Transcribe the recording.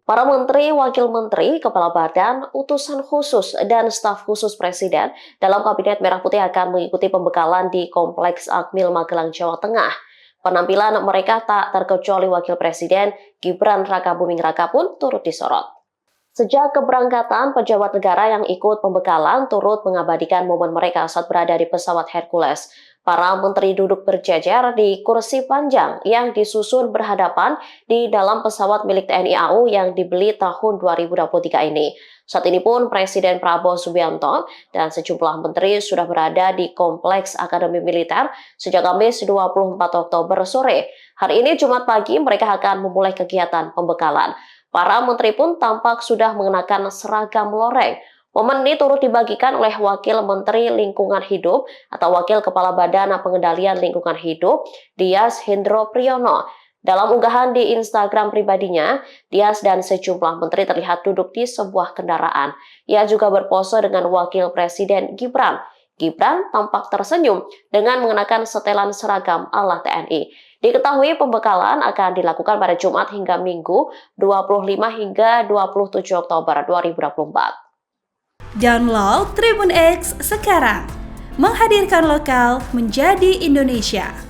Para menteri, wakil menteri, kepala badan, utusan khusus, dan staf khusus presiden dalam Kabinet Merah Putih akan mengikuti pembekalan di Kompleks Akmil Magelang, Jawa Tengah. Penampilan mereka tak terkecuali Wakil Presiden Gibran Rakabuming Raka pun turut disorot. Sejak keberangkatan, pejabat negara yang ikut pembekalan turut mengabadikan momen mereka saat berada di pesawat Hercules. Para menteri duduk berjejer di kursi panjang yang disusun berhadapan di dalam pesawat milik TNI AU yang dibeli tahun 2023 ini. Saat ini pun Presiden Prabowo Subianto dan sejumlah menteri sudah berada di Kompleks Akademi Militer sejak Kamis 24 Oktober sore. Hari ini Jumat pagi mereka akan memulai kegiatan pembekalan. Para menteri pun tampak sudah mengenakan seragam loreng. Momen ini turut dibagikan oleh Wakil Menteri Lingkungan Hidup atau Wakil Kepala Badan Pengendalian Lingkungan Hidup, Dias Hendro Priyono. Dalam unggahan di Instagram pribadinya, Dias dan sejumlah menteri terlihat duduk di sebuah kendaraan. Ia juga berpose dengan Wakil Presiden Gibran. Gibran tampak tersenyum dengan mengenakan setelan seragam ala TNI. Diketahui pembekalan akan dilakukan pada Jumat hingga Minggu 25 hingga 27 Oktober 2024. Download Tribun X sekarang, menghadirkan lokal menjadi Indonesia.